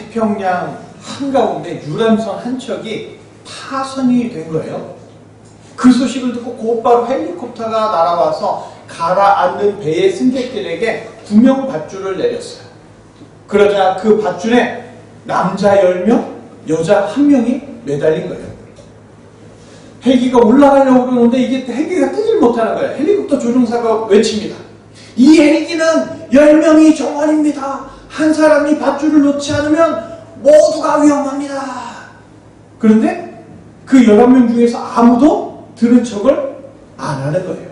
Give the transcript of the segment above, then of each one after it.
태평양 한가운데 유람선 한 척이 파손이 된 거예요. 그 소식을 듣고 곧바로 헬리콥터가 날아와서 가라앉는 배의 승객들에게 구명 밧줄을 내렸어요. 그러자 그 밧줄에 남자 10명, 여자 1명이 매달린 거예요. 헬기가 올라가려고 그러는데 이게 헬기가 뜨질 못하는 거예요. 헬리콥터 조종사가 외칩니다. 이 헬기는 10명이 정원입니다. 한 사람이 밧줄을 놓지 않으면 모두가 위험합니다. 그런데 그 11명 중에서 아무도 들은 척을 안 하는 거예요.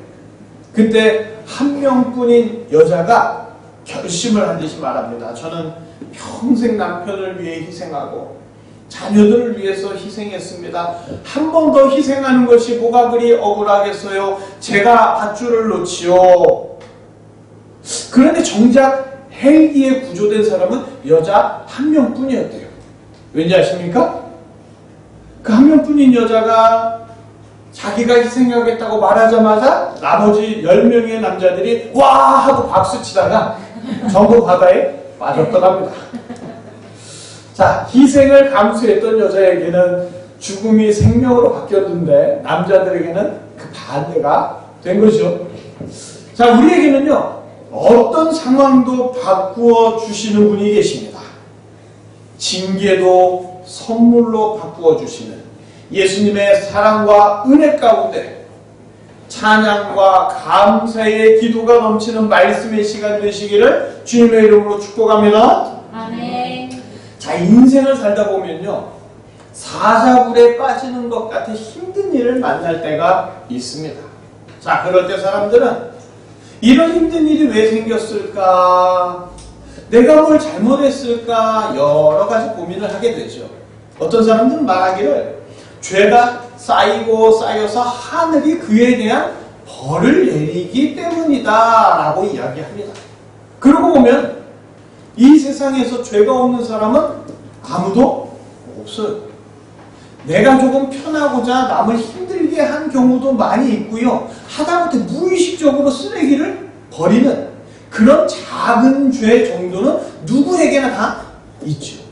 그때 한 명뿐인 여자가 결심을 한 듯이 말합니다. 저는 평생 남편을 위해 희생하고 자녀들을 위해서 희생했습니다. 한 번 더 희생하는 것이 뭐가 그리 억울하겠어요. 제가 밧줄을 놓지요. 그런데 정작 헬기에 구조된 사람은 여자 한 명뿐이었대요. 왠지 아십니까? 그 한 명뿐인 여자가 자기가 희생하겠다고 말하자마자 나머지 10명의 남자들이 와 하고 박수치다가 전부 바다에 빠졌더랍니다. 자, 희생을 감수했던 여자에게는 죽음이 생명으로 바뀌었는데 남자들에게는 그 반대가 된 거죠. 자, 우리에게는요 어떤 상황도 바꾸어 주시는 분이 계십니다. 징계도 선물로 바꾸어 주시는 예수님의 사랑과 은혜 가운데 찬양과 감사의 기도가 넘치는 말씀의 시간 되시기를 주님의 이름으로 축복합니다. 아멘. 자, 인생을 살다 보면요 사자굴에 빠지는 것 같은 힘든 일을 만날 때가 있습니다. 자, 그럴 때 사람들은 이런 힘든 일이 왜 생겼을까? 내가 뭘 잘못했을까? 여러 가지 고민을 하게 되죠. 어떤 사람들은 말하기를 죄가 쌓이고 쌓여서 하늘이 그에 대한 벌을 내리기 때문이다 라고 이야기합니다. 그러고 보면 이 세상에서 죄가 없는 사람은 아무도 없어요. 내가 조금 편하고자 남을 힘들게 한 경우도 많이 있고요. 하다못해 무의식적으로 쓰레기를 버리는 그런 작은 죄 정도는 누구에게나 다 있죠.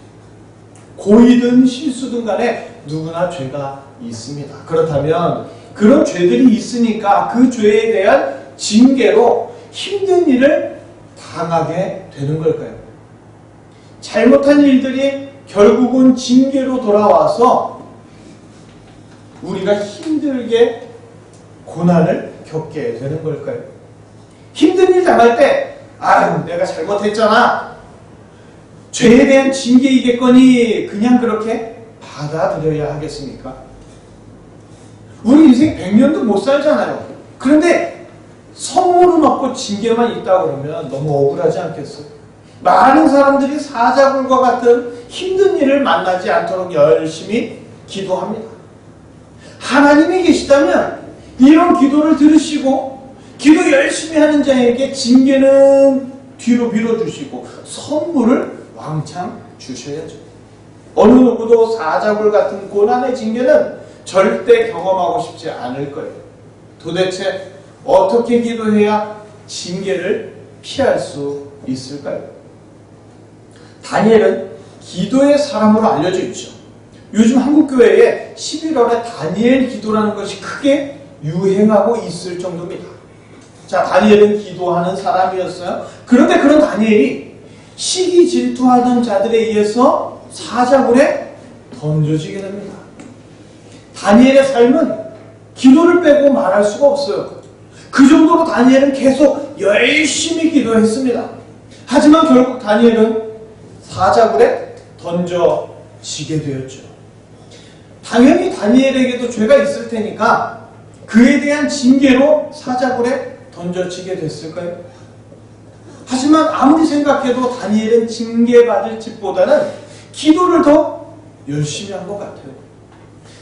고의든 실수든 간에 누구나 죄가 있습니다. 그렇다면 그런 죄들이 있으니까 그 죄에 대한 징계로 힘든 일을 당하게 되는 걸까요? 잘못한 일들이 결국은 징계로 돌아와서 우리가 힘들게 고난을 겪게 되는 걸까요? 힘든 일 당할 때 아유 내가 잘못했잖아. 죄에 대한 징계이겠거니 그냥 그렇게 받아들여야 하겠습니까? 우리 인생 100년도 못 살잖아요. 그런데 선물은 없고 징계만 있다 그러면 너무 억울하지 않겠어요? 많은 사람들이 사자굴과 같은 힘든 일을 만나지 않도록 열심히 기도합니다. 하나님이 계시다면 이런 기도를 들으시고 기도 열심히 하는 자에게 징계는 뒤로 밀어주시고 선물을 왕창 주셔야죠. 어느 누구도 사자굴 같은 고난의 징계는 절대 경험하고 싶지 않을 거예요. 도대체 어떻게 기도해야 징계를 피할 수 있을까요? 다니엘은 기도의 사람으로 알려져 있죠. 요즘 한국교회에 11월에 다니엘 기도라는 것이 크게 유행하고 있을 정도입니다. 자, 다니엘은 기도하는 사람이었어요. 그런데 그런 다니엘이 시기 질투하던 자들에 의해서 사자굴에 던져지게 됩니다. 다니엘의 삶은 기도를 빼고 말할 수가 없어요. 그 정도로 다니엘은 계속 열심히 기도했습니다. 하지만 결국 다니엘은 사자굴에 던져지게 되었죠. 당연히 다니엘에게도 죄가 있을 테니까 그에 대한 징계로 사자굴에 던져지게 됐을까요? 하지만 아무리 생각해도 다니엘은 징계받을 짓보다는 기도를 더 열심히 한 것 같아요.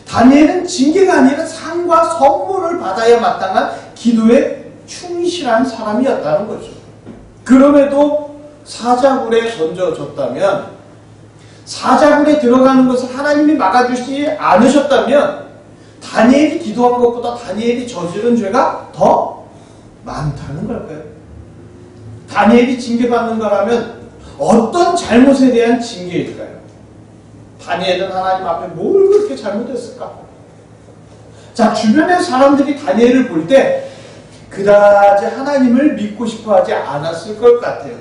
다니엘은 징계가 아니라 상과 선물을 받아야 마땅한 기도에 충실한 사람이었다는 거죠. 그럼에도 사자굴에 던져졌다면, 사자굴에 들어가는 것을 하나님이 막아주시지 않으셨다면 다니엘이 기도한 것보다 다니엘이 저지른 죄가 더 많다는 걸까요? 다니엘이 징계받는 거라면 어떤 잘못에 대한 징계일까요? 다니엘은 하나님 앞에 뭘 그렇게 잘못했을까? 자, 주변의 사람들이 다니엘을 볼 때 그다지 하나님을 믿고 싶어 하지 않았을 것 같아요.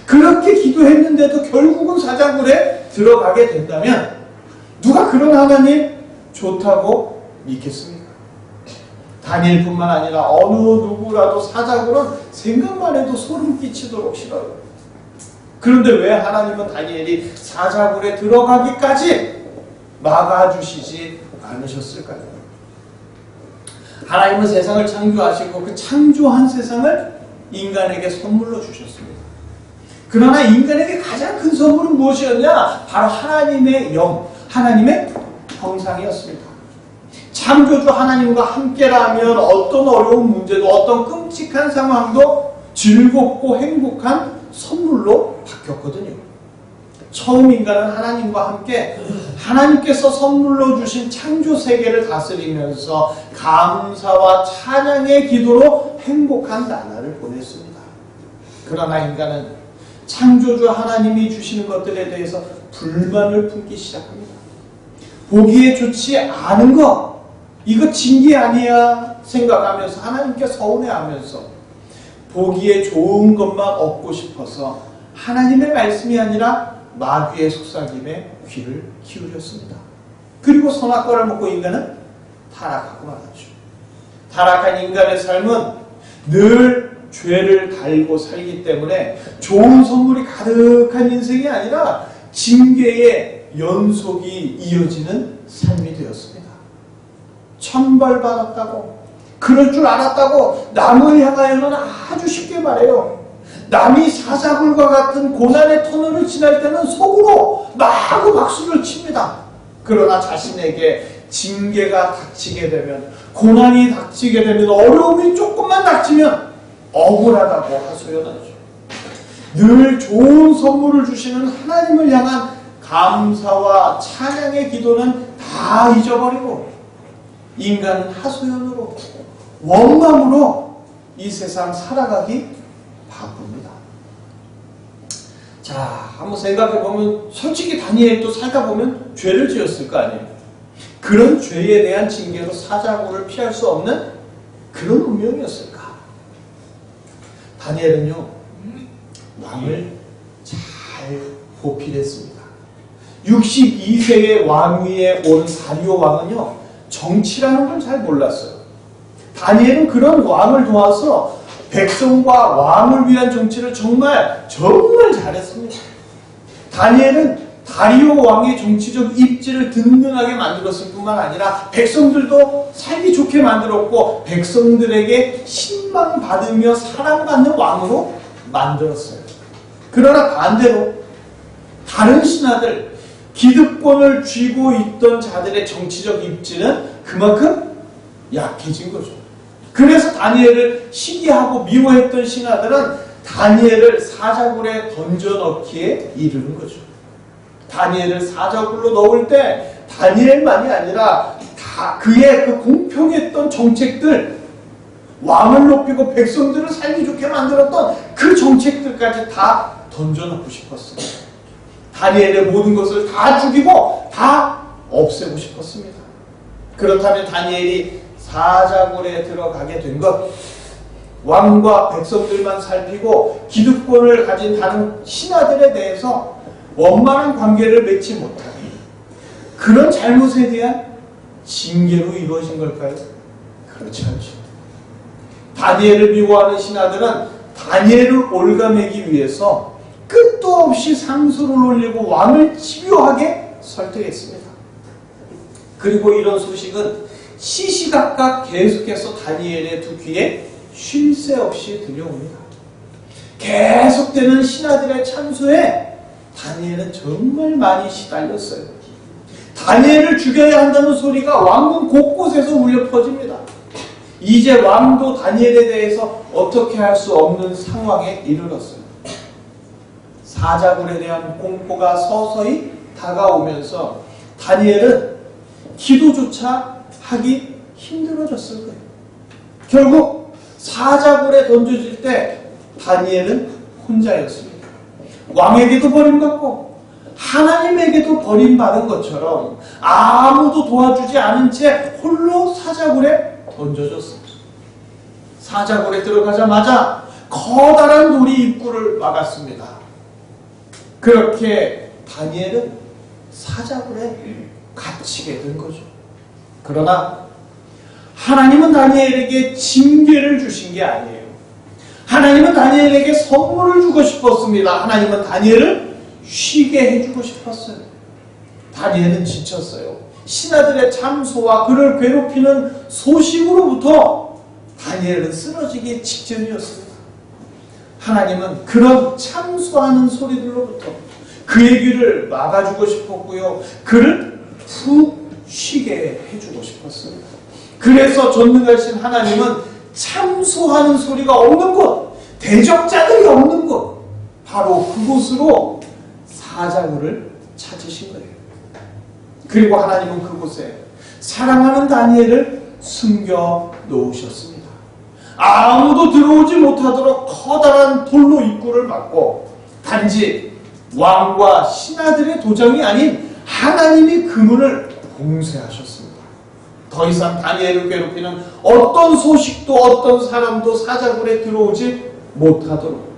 그렇게 기도했는데도 결국은 사자굴에 들어가게 된다면 누가 그런 하나님 좋다고 믿겠습니까? 다니엘뿐만 아니라 어느 누구라도 사자굴은 생각만 해도 소름 끼치도록 싫어요. 그런데 왜 하나님은 다니엘이 사자굴에 들어가기까지 막아주시지 않으셨을까요? 하나님은 세상을 창조하시고 그 창조한 세상을 인간에게 선물로 주셨습니다. 그러나 인간에게 가장 큰 선물은 무엇이었냐? 바로 하나님의 영, 하나님의 형상이었습니다. 창조주 하나님과 함께라면 어떤 어려운 문제도 어떤 끔찍한 상황도 즐겁고 행복한 선물로 바뀌었거든요. 처음 인간은 하나님과 함께 하나님께서 선물로 주신 창조 세계를 다스리면서 감사와 찬양의 기도로 행복한 나날을 보냈습니다. 그러나 인간은 창조주 하나님이 주시는 것들에 대해서 불만을 품기 시작합니다. 보기에 좋지 않은 것, 이거 징계 아니야 생각하면서 하나님께 서운해하면서 보기에 좋은 것만 얻고 싶어서 하나님의 말씀이 아니라 마귀의 속삭임에 귀를 기울였습니다. 그리고 선악과를 먹고 인간은 타락하고 말았죠. 타락한 인간의 삶은 늘 죄를 달고 살기 때문에 좋은 선물이 가득한 인생이 아니라 징계의 연속이 이어지는 삶이 되었습니다. 천벌받았다고, 그럴 줄 알았다고 남을 향하여는 아주 쉽게 말해요. 남이 사자굴과 같은 고난의 터널을 지날 때는 속으로 마구 박수를 칩니다. 그러나 자신에게 징계가 닥치게 되면, 고난이 닥치게 되면, 어려움이 조금만 닥치면 억울하다고 하소연하죠. 늘 좋은 선물을 주시는 하나님을 향한 감사와 찬양의 기도는 다 잊어버리고 인간은 하소연으로, 원망으로 이 세상 살아가기 바쁩니다. 자, 한번 생각해보면 솔직히 다니엘도 살다 보면 죄를 지었을 거 아니에요. 그런 죄에 대한 징계로 사자굴을 피할 수 없는 그런 운명이었을까? 다니엘은요, 왕을 잘 보필했습니다. 62세의 왕위에 오른 다리오 왕은요, 정치라는 걸 잘 몰랐어요. 다니엘은 그런 왕을 도와서 백성과 왕을 위한 정치를 정말 잘했습니다. 다니엘은 다리오 왕의 정치적 입지를 든든하게 만들었을 뿐만 아니라 백성들도 살기 좋게 만들었고 백성들에게 신망받으며 사랑받는 왕으로 만들었어요. 그러나 반대로 다른 신하들, 기득권을 쥐고 있던 자들의 정치적 입지는 그만큼 약해진 거죠. 그래서 다니엘을 시기하고 미워했던 신하들은 다니엘을 사자굴에 던져넣기에 이르는 거죠. 다니엘을 사자굴로 넣을 때 다니엘만이 아니라 다 그의 그 공평했던 정책들, 왕을 높이고 백성들을 살기 좋게 만들었던 그 정책들까지 다 던져놓고 싶었어요. 다니엘의 모든 것을 다 죽이고 다 없애고 싶었습니다. 그렇다면 다니엘이 사자굴에 들어가게 된 것, 왕과 백성들만 살피고 기득권을 가진 다른 신하들에 대해서 원만한 관계를 맺지 못하니 그런 잘못에 대한 징계로 이루어진 걸까요? 그렇지 않죠. 다니엘을 미워하는 신하들은 다니엘을 올가매기 위해서 끝도 없이 상소를 올리고 왕을 집요하게 설득했습니다. 그리고 이런 소식은 시시각각 계속해서 다니엘의 두 귀에 쉴 새 없이 들려옵니다. 계속되는 신하들의 참소에 다니엘은 정말 많이 시달렸어요. 다니엘을 죽여야 한다는 소리가 왕궁 곳곳에서 울려 퍼집니다. 이제 왕도 다니엘에 대해서 어떻게 할 수 없는 상황에 이르렀어요. 사자굴에 대한 공포가 서서히 다가오면서 다니엘은 기도조차 하기 힘들어졌을 거예요. 결국 사자굴에 던져질 때 다니엘은 혼자였습니다. 왕에게도 버림받고 하나님에게도 버림받은 것처럼 아무도 도와주지 않은 채 홀로 사자굴에 던져졌습니다. 사자굴에 들어가자마자 커다란 돌이 입구를 막았습니다. 그렇게 다니엘은 사자굴에 갇히게 된 거죠. 그러나 하나님은 다니엘에게 징계를 주신 게 아니에요. 하나님은 다니엘에게 선물을 주고 싶었습니다. 하나님은 다니엘을 쉬게 해주고 싶었어요. 다니엘은 지쳤어요. 신하들의 참소와 그를 괴롭히는 소식으로부터 다니엘은 쓰러지기 직전이었습니다. 하나님은 그런 참소하는 소리들로부터 그의 귀를 막아주고 싶었고요. 그를 푹 쉬게 해주고 싶었습니다. 그래서 전능하신 하나님은 참소하는 소리가 없는 곳, 대적자들이 없는 곳, 바로 그곳으로 사자굴을 찾으신 거예요. 그리고 하나님은 그곳에 사랑하는 다니엘을 숨겨 놓으셨습니다. 아무도 들어오지 못하도록 커다란 돌로 입구를 막고 단지 왕과 신하들의 도장이 아닌 하나님이 그 문을 봉쇄하셨습니다. 더 이상 다니엘을 괴롭히는 어떤 소식도 어떤 사람도 사자굴에 들어오지 못하도록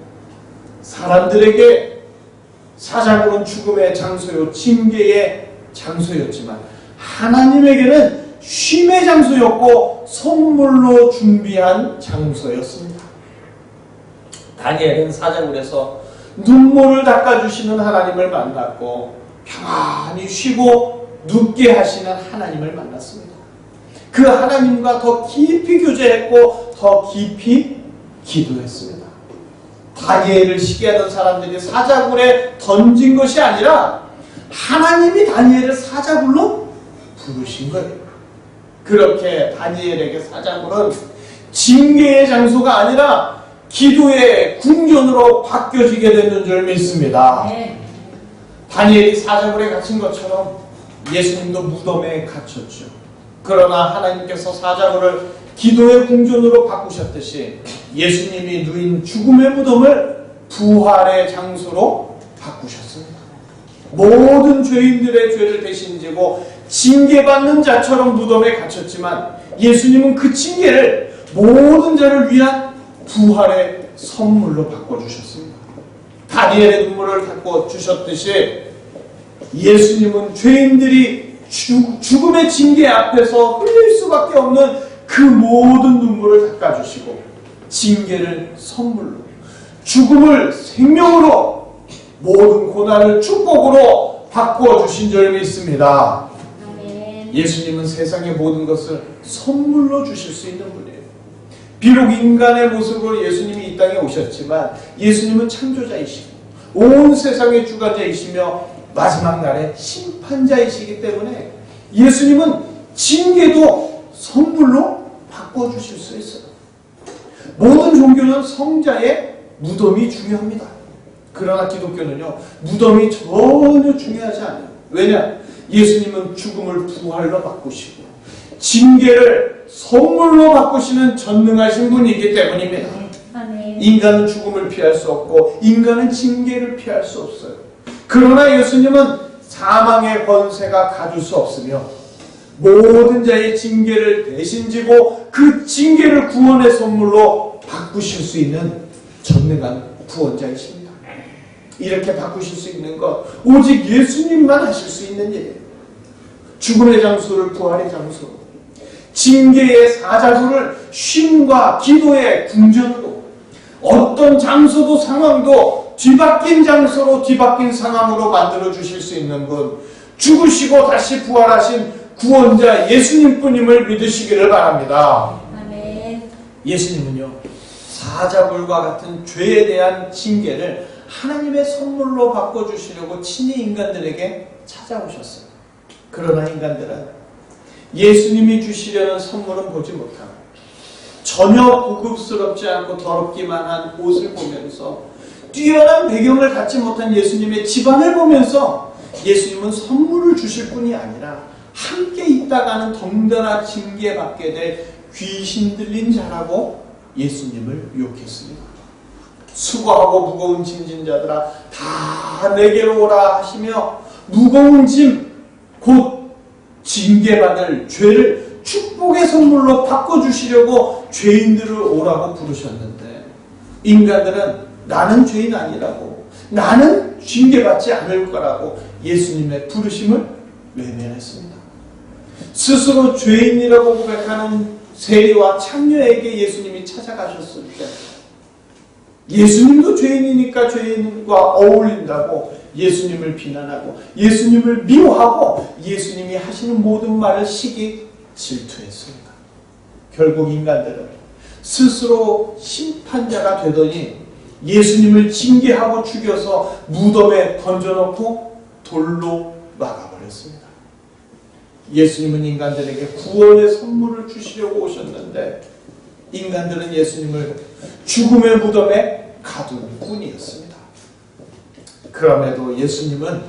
사람들에게 사자굴은 죽음의 장소요 징계의 장소였지만 하나님에게는 쉼의 장소였고 선물로 준비한 장소였습니다. 다니엘은 사자굴에서 눈물을 닦아주시는 하나님을 만났고 평안히 쉬고 눕게 하시는 하나님을 만났습니다. 그 하나님과 더 깊이 교제했고 더 깊이 기도했습니다. 다니엘을 쉬게 하던 사람들이 사자굴에 던진 것이 아니라 하나님이 다니엘을 사자굴로 부르신 거예요. 그렇게 다니엘에게 사자굴은 징계의 장소가 아니라 기도의 궁전으로 바뀌어지게 되는 줄 믿습니다. 다니엘이 사자굴에 갇힌 것처럼 예수님도 무덤에 갇혔죠. 그러나 하나님께서 사자굴을 기도의 궁전으로 바꾸셨듯이 예수님이 누인 죽음의 무덤을 부활의 장소로 바꾸셨습니다. 모든 죄인들의 죄를 대신 지고 징계받는 자처럼 무덤에 갇혔지만 예수님은 그 징계를 모든 자를 위한 부활의 선물로 바꿔주셨습니다. 다니엘의 눈물을 닦아주셨듯이 예수님은 죄인들이 죽음의 징계 앞에서 흘릴 수밖에 없는 그 모든 눈물을 닦아주시고 징계를 선물로 죽음을 생명으로 모든 고난을 축복으로 바꾸어 주신 줄 믿습니다. 예수님은 세상의 모든 것을 선물로 주실 수 있는 분이에요. 비록 인간의 모습으로 예수님이 이 땅에 오셨지만 예수님은 창조자이시고 온 세상의 주관자이시며 마지막 날에 심판자이시기 때문에 예수님은 징계도 선물로 바꿔주실 수 있어요. 모든 종교는 성자의 무덤이 중요합니다. 그러나 기독교는요, 무덤이 전혀 중요하지 않아요. 왜냐? 예수님은 죽음을 부활로 바꾸시고 징계를 선물로 바꾸시는 전능하신 분이기 때문입니다. 인간은 죽음을 피할 수 없고 인간은 징계를 피할 수 없어요. 그러나 예수님은 사망의 권세가 가둘 수 없으며 모든 자의 징계를 대신 지고 그 징계를 구원의 선물로 바꾸실 수 있는 전능한 구원자이십니다. 이렇게 바꾸실 수 있는 것 오직 예수님만 하실 수 있는 일이에요. 죽음의 장소를 부활의 장소로, 징계의 사자굴을 쉼과 기도의 궁전으로, 어떤 장소도 상황도 뒤바뀐 장소로 뒤바뀐 상황으로 만들어 주실 수 있는 분, 죽으시고 다시 부활하신 구원자 예수님뿐임을 믿으시기를 바랍니다. 아멘. 예수님은요, 사자굴과 같은 죄에 대한 징계를 하나님의 선물로 바꿔주시려고 친히 인간들에게 찾아오셨어요. 그러나 인간들은 예수님이 주시려는 선물은 보지 못하고 전혀 고급스럽지 않고 더럽기만 한 옷을 보면서 뛰어난 배경을 갖지 못한 예수님의 집안을 보면서 예수님은 선물을 주실 뿐이 아니라 함께 있다가는 덩달아 징계받게 될 귀신 들린 자라고 예수님을 욕했습니다. 수고하고 무거운 짐진 자들아 다 내게로 오라 하시며 무거운 짐, 곧 징계받을 죄를 축복의 선물로 바꿔주시려고 죄인들을 오라고 부르셨는데, 인간들은 나는 죄인 아니라고, 나는 징계받지 않을 거라고 예수님의 부르심을 외면했습니다. 스스로 죄인이라고 고백하는 세리와 창녀에게 예수님이 찾아가셨을 때, 예수님도 죄인이니까 죄인과 어울린다고 예수님을 비난하고 예수님을 미워하고 예수님이 하시는 모든 말을 시기 질투했습니다. 결국 인간들은 스스로 심판자가 되더니 예수님을 징계하고 죽여서 무덤에 던져놓고 돌로 막아버렸습니다. 예수님은 인간들에게 구원의 선물을 주시려고 오셨는데 인간들은 예수님을 죽음의 무덤에 가둔 뿐이었습니다. 그럼에도 예수님은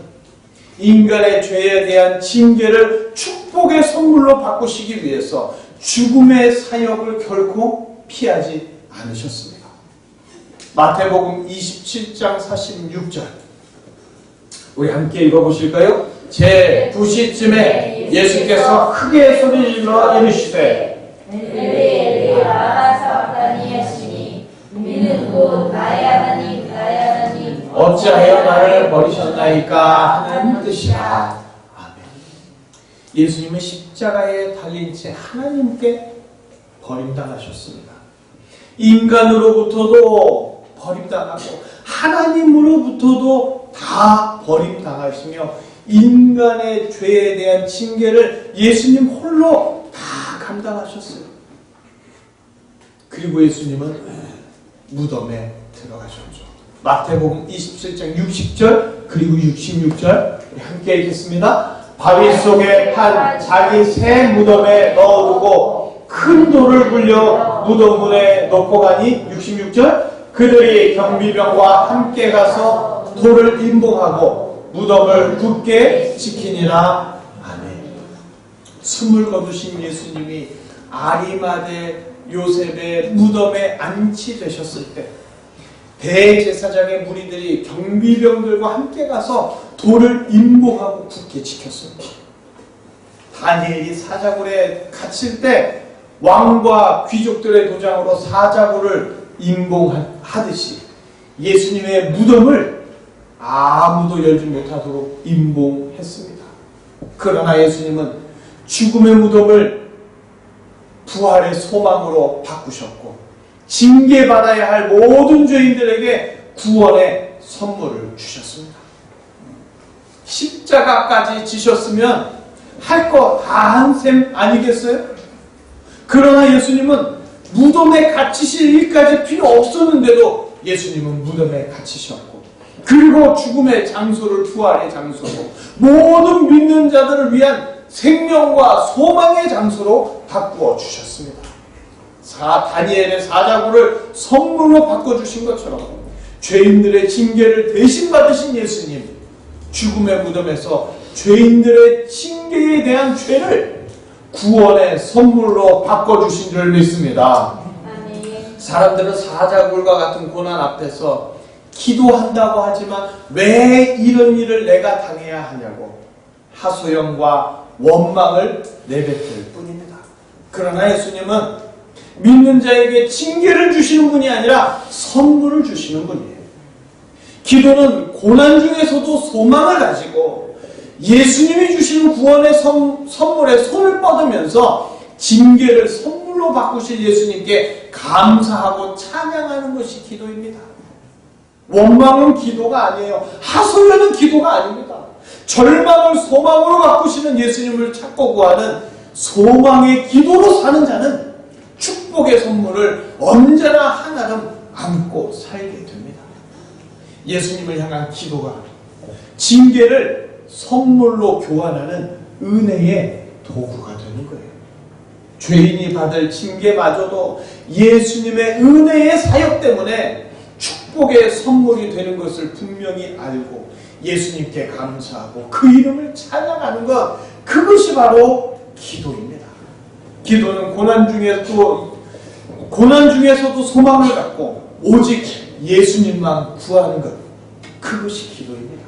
인간의 죄에 대한 징계를 축복의 선물로 바꾸시기 위해서 죽음의 사역을 결코 피하지 않으셨습니다. 마태복음 27장 46절 우리 함께 읽어보실까요? 제 9시쯤에 예수께서 크게 소리질러 이르시되 어찌하여 나를 버리셨나이까 하는 뜻이라. 아멘. 예수님은 십자가에 달린 채 하나님께 버림당하셨습니다. 인간으로부터도 버림당하고 하나님으로부터도 다 버림당하시며 인간의 죄에 대한 징계를 예수님 홀로 다 감당하셨어요. 그리고 예수님은 무덤에 들어가셨죠. 마태복음 27장 60절 그리고 66절 함께 읽겠습니다. 바위 속에 판 자기 새 무덤에 넣어두고 큰 돌을 굴려 무덤 문에 놓고 가니 66절 그들이 경비병과 함께 가서 돌을 임봉하고 무덤을 굳게 지키니라. 아멘. 숨을 거두신 예수님이 아리마대 요셉의 무덤에 안치되셨을 때 대제사장의 무리들이 경비병들과 함께 가서 돌을 임봉하고 굳게 지켰습니다. 다니엘이 사자굴에 갇힐 때 왕과 귀족들의 도장으로 사자굴을 임봉하듯이 예수님의 무덤을 아무도 열지 못하도록 임봉했습니다. 그러나 예수님은 죽음의 무덤을 부활의 소망으로 바꾸셨고 징계받아야 할 모든 죄인들에게 구원의 선물을 주셨습니다. 십자가까지 지셨으면 할 거 다 한 셈 아니겠어요? 그러나 예수님은 무덤에 갇히실 일까지 필요 없었는데도 예수님은 무덤에 갇히셨고 그리고 죽음의 장소를 부활의 장소로 모든 믿는 자들을 위한 생명과 소망의 장소로 바꾸어 주셨습니다. 다니엘의 사자굴을 선물로 바꿔주신 것처럼 죄인들의 징계를 대신 받으신 예수님, 죽음의 무덤에서 죄인들의 징계에 대한 죄를 구원의 선물로 바꿔주신 줄 믿습니다. 사람들은 사자굴과 같은 고난 앞에서 기도한다고 하지만 왜 이런 일을 내가 당해야 하냐고 하소연과 원망을 내뱉을 뿐입니다. 그러나 예수님은 믿는 자에게 징계를 주시는 분이 아니라 선물을 주시는 분이에요. 기도는 고난 중에서도 소망을 가지고 예수님이 주시는 구원의 선물에 손을 뻗으면서 징계를 선물로 바꾸실 예수님께 감사하고 찬양하는 것이 기도입니다. 원망은 기도가 아니에요. 하소연은 기도가 아닙니다. 절망을 소망으로 바꾸시는 예수님을 찾고 구하는 소망의 기도로 사는 자는 축복의 선물을 언제나 한아름 안고 살게 됩니다. 예수님을 향한 기도가 징계를 선물로 교환하는 은혜의 도구가 되는 거예요. 죄인이 받을 징계마저도 예수님의 은혜의 사역 때문에 축복의 선물이 되는 것을 분명히 알고 예수님께 감사하고 그 이름을 찬양하는 것, 그것이 바로 기도입니다. 기도는 고난 중에서도 소망을 갖고 오직 예수님만 구하는 것, 그것이 기도입니다.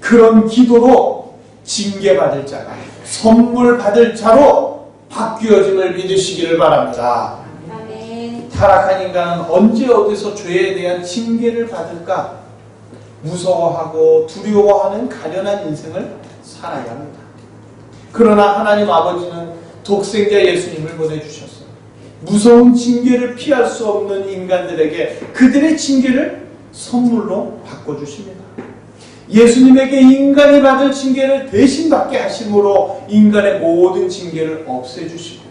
그런 기도로 징계받을 자가 선물 받을 자로 바뀌어짐을 믿으시기를 바랍니다. 아멘. 타락한 인간은 언제 어디서 죄에 대한 징계를 받을까 무서워하고 두려워하는 가련한 인생을 살아야 합니다. 그러나 하나님 아버지는 독생자 예수님을 보내주셨어요. 무서운 징계를 피할 수 없는 인간들에게 그들의 징계를 선물로 바꿔주십니다. 예수님에게 인간이 받을 징계를 대신 받게 하심으로 인간의 모든 징계를 없애주시고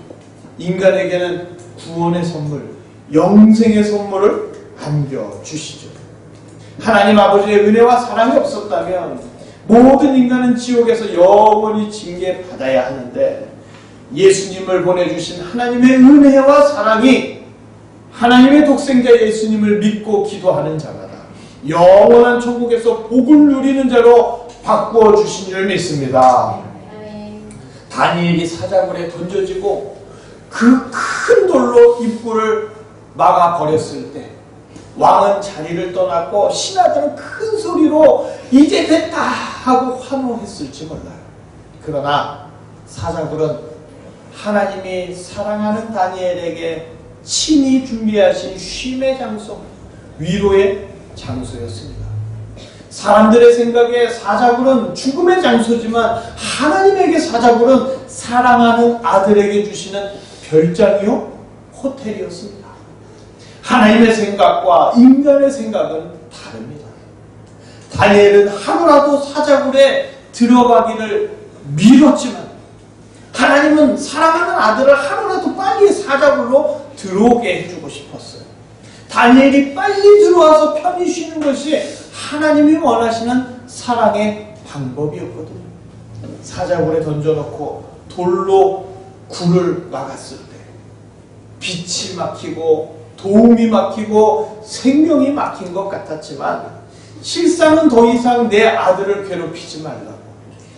인간에게는 구원의 선물, 영생의 선물을 안겨주시죠. 하나님 아버지의 은혜와 사랑이 없었다면 모든 인간은 지옥에서 영원히 징계받아야 하는데 예수님을 보내주신 하나님의 은혜와 사랑이 하나님의 독생자 예수님을 믿고 기도하는 자마다 영원한 천국에서 복을 누리는 자로 바꾸어 주신 줄 믿습니다. 다니엘이 사자굴에 던져지고 그 큰 돌로 입구를 막아버렸을 때 왕은 자리를 떠났고 신하들은 큰 소리로 이제 됐다 하고 환호했을지 몰라요. 그러나 사자굴은 하나님이 사랑하는 다니엘에게 친히 준비하신 쉼의 장소, 위로의 장소였습니다. 사람들의 생각에 사자굴은 죽음의 장소지만 하나님에게 사자굴은 사랑하는 아들에게 주시는 별장이요 호텔이었습니다. 하나님의 생각과 인간의 생각은 다릅니다. 다니엘은 하루라도 사자굴에 들어가기를 미뤘지만 하나님은 사랑하는 아들을 하루라도 빨리 사자굴로 들어오게 해주고 싶었어요. 다니엘이 빨리 들어와서 편히 쉬는 것이 하나님이 원하시는 사랑의 방법이었거든요. 사자굴에 던져놓고 돌로 굴을 막았을 때 빛이 막히고 도움이 막히고 생명이 막힌 것 같았지만 실상은 더 이상 내 아들을 괴롭히지 말라고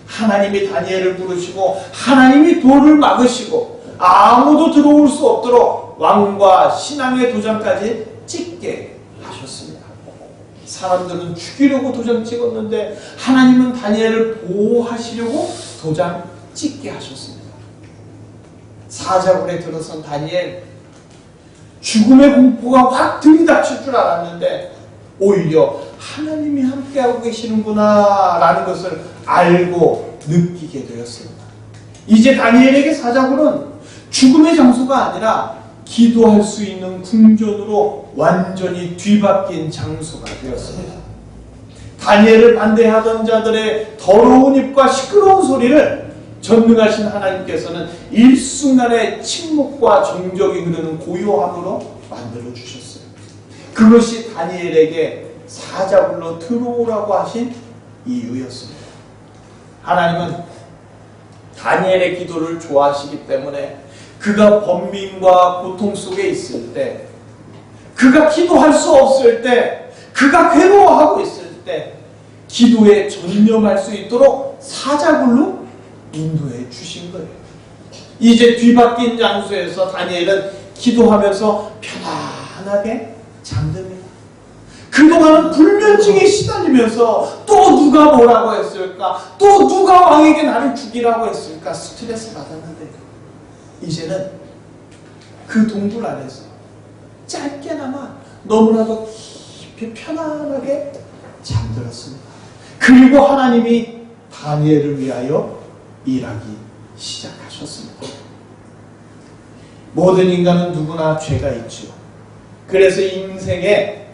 하나님이 다니엘을 부르시고 하나님이 돌을 막으시고 아무도 들어올 수 없도록 왕과 신앙의 도장까지 찍게 하셨습니다. 사람들은 죽이려고 도장 찍었는데 하나님은 다니엘을 보호하시려고 도장 찍게 하셨습니다. 사자굴에 들어선 다니엘, 죽음의 공포가 확 들이닥칠 줄 알았는데 오히려 하나님이 함께하고 계시는구나 라는 것을 알고 느끼게 되었습니다. 이제 다니엘에게 사자굴은 죽음의 장소가 아니라 기도할 수 있는 궁전으로 완전히 뒤바뀐 장소가 되었습니다. 다니엘을 반대하던 자들의 더러운 입과 시끄러운 소리를 전능하신 하나님께서는 일순간에 침묵과 정적이 흐르는 고요함으로 만들어 주셨어요. 그것이 다니엘에게 사자굴로 들어오라고 하신 이유였습니다. 하나님은 다니엘의 기도를 좋아하시기 때문에 그가 번민과 고통 속에 있을 때, 그가 기도할 수 없을 때, 그가 괴로워하고 있을 때 기도에 전념할 수 있도록 사자굴로 인도해 주신 거예요. 이제 뒤바뀐 장소에서 다니엘은 기도하면서 편안하게 잠듭니다. 그동안은 불면증에 시달리면서 또 누가 뭐라고 했을까? 또 누가 왕에게 나를 죽이라고 했을까? 스트레스 받았는데 이제는 그 동굴 안에서 짧게나마 너무나도 깊이 편안하게 잠들었습니다. 그리고 하나님이 다니엘을 위하여 일하기 시작하셨습니다. 모든 인간은 누구나 죄가 있죠. 그래서 인생에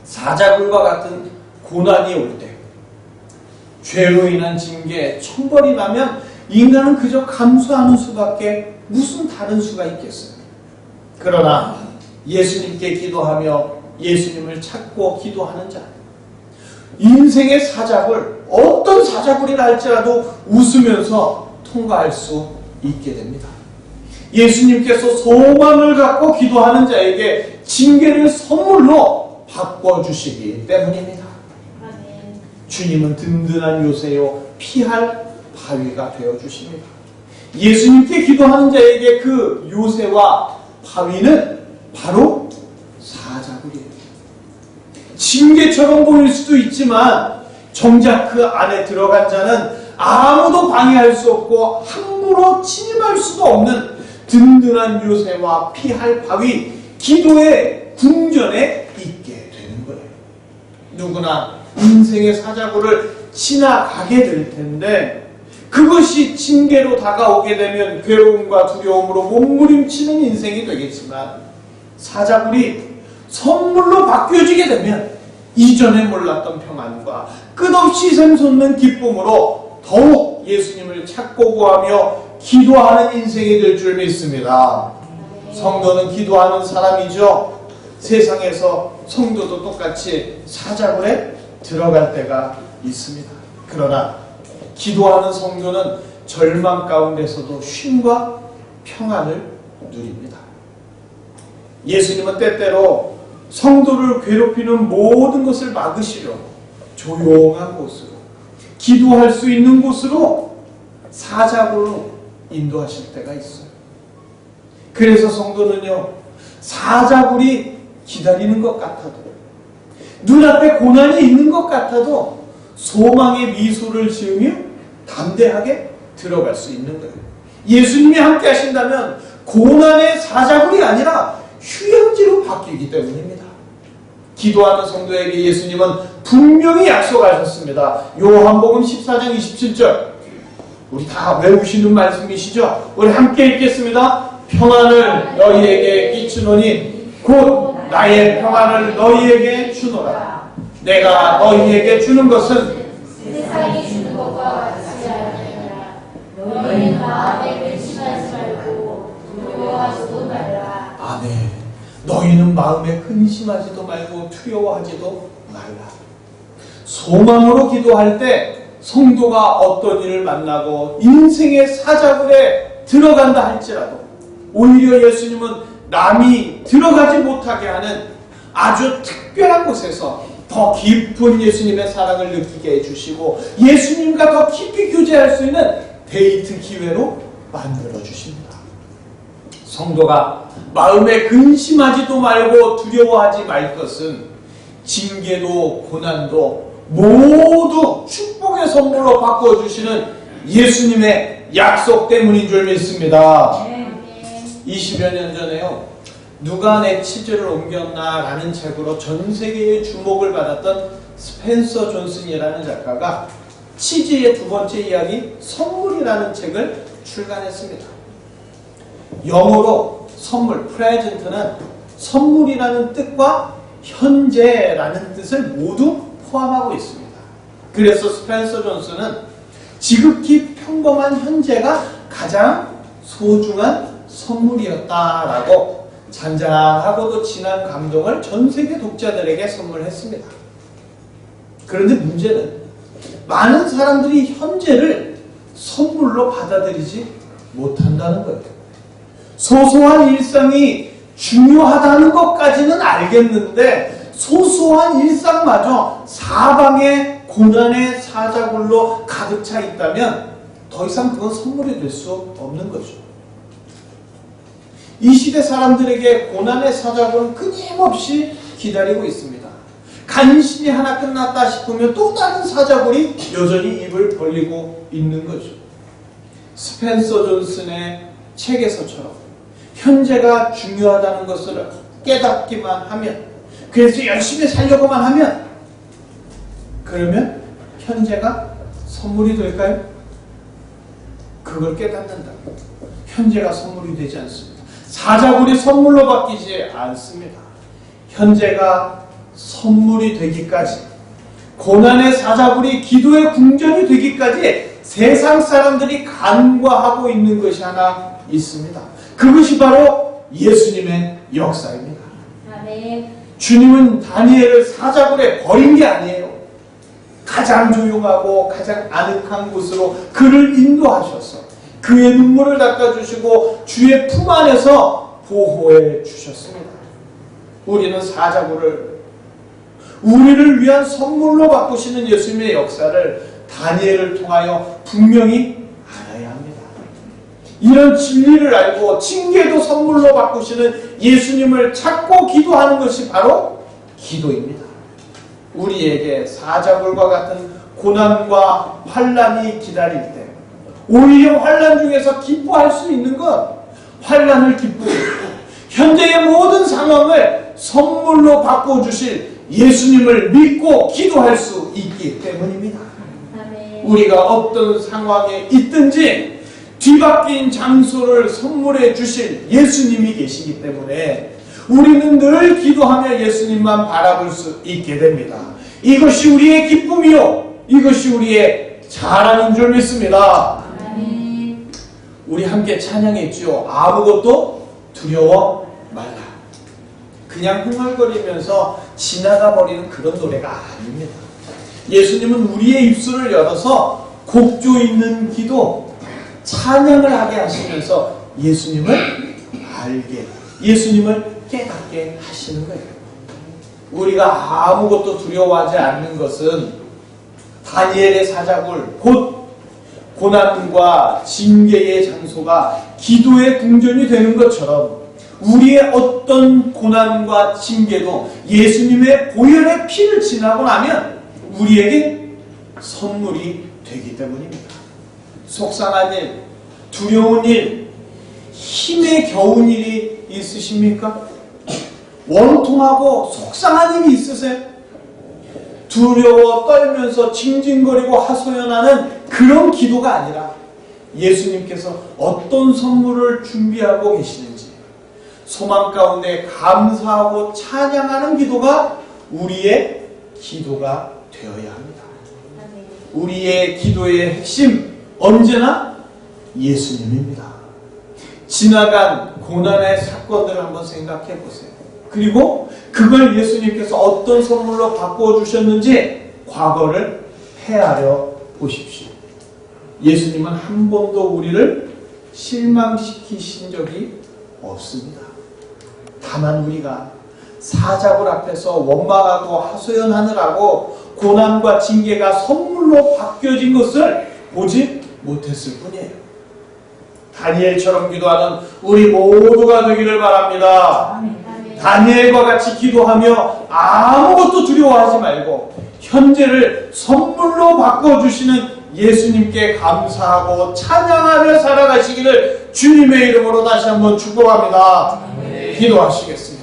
사자굴과 같은 고난이 올 때, 죄로 인한 징계, 천벌이 나면 인간은 그저 감수하는 수밖에 무슨 다른 수가 있겠어요. 그러나 예수님께 기도하며 예수님을 찾고 기도하는 자, 인생의 사자굴, 어떤 사자굴이라 할지라도 웃으면서 통과할 수 있게 됩니다. 예수님께서 소망을 갖고 기도하는 자에게 징계를 선물로 바꿔주시기 때문입니다. 주님은 든든한 요새요, 피할 바위가 되어주십니다. 예수님께 기도하는 자에게 그 요새와 바위는 바로 사자굴이에요. 징계처럼 보일 수도 있지만 정작 그 안에 들어간 자는 아무도 방해할 수 없고 함부로 침입할 수도 없는 든든한 요새와 피할 바위, 기도의 궁전에 있게 되는 거예요. 누구나 인생의 사자굴을 지나가게 될 텐데 그것이 징계로 다가오게 되면 괴로움과 두려움으로 몸부림치는 인생이 되겠지만 사자굴이 선물로 바뀌어지게 되면 이전에 몰랐던 평안과 끝없이 샘솟는 기쁨으로 더욱 예수님을 찾고 구하며 기도하는 인생이 될 줄 믿습니다. 성도는 기도하는 사람이죠. 세상에서 성도도 똑같이 사자굴에 들어갈 때가 있습니다. 그러나 기도하는 성도는 절망 가운데서도 쉼과 평안을 누립니다. 예수님은 때때로 성도를 괴롭히는 모든 것을 막으시려 조용한 곳으로, 기도할 수 있는 곳으로 사자굴로 인도하실 때가 있어요. 그래서 성도는요, 사자굴이 기다리는 것 같아도, 눈앞에 고난이 있는 것 같아도 소망의 미소를 지으며 담대하게 들어갈 수 있는 거예요. 예수님이 함께 하신다면 고난의 사자굴이 아니라 휴양지로 바뀌기 때문입니다. 기도하는 성도에게 예수님은 분명히 약속하셨습니다. 요한복음 14장 27절, 우리 다 외우시는 말씀이시죠? 우리 함께 읽겠습니다. 평안을 너희에게 끼치노니 곧 나의 평안을 너희에게 주노라. 내가 너희에게 주는 것은 세상이 주는 것과 같지 않으니라. 너희는 마음에 근심하지 말고 두려워하지도 말라. 아멘. 너희는 마음에 근심하지도 말고 두려워하지도 말라. 소망으로 기도할 때 성도가 어떤 일을 만나고 인생의 사자굴에 들어간다 할지라도 오히려 예수님은 남이 들어가지 못하게 하는 아주 특별한 곳에서 더 깊은 예수님의 사랑을 느끼게 해주시고 예수님과 더 깊이 교제할 수 있는 데이트 기회로 만들어 주십니다. 성도가 마음에 근심하지도 말고 두려워하지 말 것은 징계도 고난도 모두 축복의 선물로 바꿔주시는 예수님의 약속 때문인 줄 믿습니다. 20여 년 전에요, 누가 내 치즈를 옮겼나 라는 책으로 전 세계의 주목을 받았던 스펜서 존슨이라는 작가가 치즈의 두 번째 이야기 선물이라는 책을 출간했습니다. 영어로 선물, 프레젠트는 선물이라는 뜻과 현재라는 뜻을 모두 포함하고 있습니다. 그래서 스펜서 존슨은 지극히 평범한 현재가 가장 소중한 선물이었다라고 잔잔하고도 진한 감동을 전 세계 독자들에게 선물했습니다. 그런데 문제는 많은 사람들이 현재를 선물로 받아들이지 못한다는 거예요. 소소한 일상이 중요하다는 것까지는 알겠는데 소소한 일상마저 사방의 고난의 사자굴로 가득 차 있다면 더 이상 그건 선물이 될 수 없는 거죠. 이 시대 사람들에게 고난의 사자굴은 끊임없이 기다리고 있습니다. 간신히 하나 끝났다 싶으면 또 다른 사자굴이 여전히 입을 벌리고 있는 거죠. 스펜서 존슨의 책에서처럼 현재가 중요하다는 것을 깨닫기만 하면, 그래서 열심히 살려고만 하면, 그러면 현재가 선물이 될까요? 그걸 깨닫는다. 현재가 선물이 되지 않습니다. 사자굴이 선물로 바뀌지 않습니다. 현재가 선물이 되기까지, 고난의 사자굴이 기도의 궁전이 되기까지 세상 사람들이 간과하고 있는 것이 하나 있습니다. 그것이 바로 예수님의 역사입니다. 아멘. 주님은 다니엘을 사자굴에 버린 게 아니에요. 가장 조용하고 가장 아늑한 곳으로 그를 인도하셔서 그의 눈물을 닦아주시고 주의 품 안에서 보호해 주셨습니다. 우리는 사자굴을 우리를 위한 선물로 바꾸시는 예수님의 역사를 다니엘을 통하여 분명히 알아야 합니다. 이런 진리를 알고 징계도 선물로 바꾸시는 예수님을 찾고 기도하는 것이 바로 기도입니다. 우리에게 사자굴과 같은 고난과 환난이 기다릴 때 오히려 환난 중에서 기뻐할 수 있는 것, 환난을 기쁘게 현재의 모든 상황을 선물로 바꿔주실 예수님을 믿고 기도할 수 있기 때문입니다. 아멘. 우리가 어떤 상황에 있든지 뒤바뀐 장소를 선물해 주실 예수님이 계시기 때문에 우리는 늘 기도하며 예수님만 바라볼 수 있게 됩니다. 이것이 우리의 기쁨이요, 이것이 우리의 자랑인 줄 믿습니다. 아멘. 우리 함께 찬양했지요. 아무것도 두려워 말라. 그냥 흥얼거리면서 지나가 버리는 그런 노래가 아닙니다. 예수님은 우리의 입술을 열어서 곡조 있는 기도, 찬양을 하게 하시면서 예수님을 알게, 예수님을 깨닫게 하시는 거예요. 우리가 아무것도 두려워하지 않는 것은 다니엘의 사자굴, 곧 고난과 징계의 장소가 기도의 궁전이 되는 것처럼 우리의 어떤 고난과 징계도 예수님의 보혈의 피를 지나고 나면 우리에게 선물이 되기 때문입니다. 속상한 일, 두려운 일, 힘에 겨운 일이 있으십니까? 원통하고 속상한 일이 있으세요? 두려워 떨면서 징징거리고 하소연하는 그런 기도가 아니라 예수님께서 어떤 선물을 준비하고 계시는지 소망 가운데 감사하고 찬양하는 기도가 우리의 기도가 되어야 합니다. 아멘. 우리의 기도의 핵심 언제나 예수님입니다. 지나간 고난의 사건들을 한번 생각해 보세요. 그리고 그걸 예수님께서 어떤 선물로 바꿔주셨는지 과거를 헤아려 보십시오. 예수님은 한 번도 우리를 실망시키신 적이 없습니다. 다만 우리가 사자굴 앞에서 원망하고 하소연하느라고 고난과 징계가 선물로 바뀌어진 것을 보지 못했을 뿐이에요. 다니엘처럼 기도하는 우리 모두가 되기를 바랍니다. 아멘. 다니엘과 같이 기도하며 아무것도 두려워하지 말고 현재를 선물로 바꿔주시는 예수님께 감사하고 찬양하며 살아가시기를 주님의 이름으로 다시 한번 축복합니다. 기도하시겠습니다.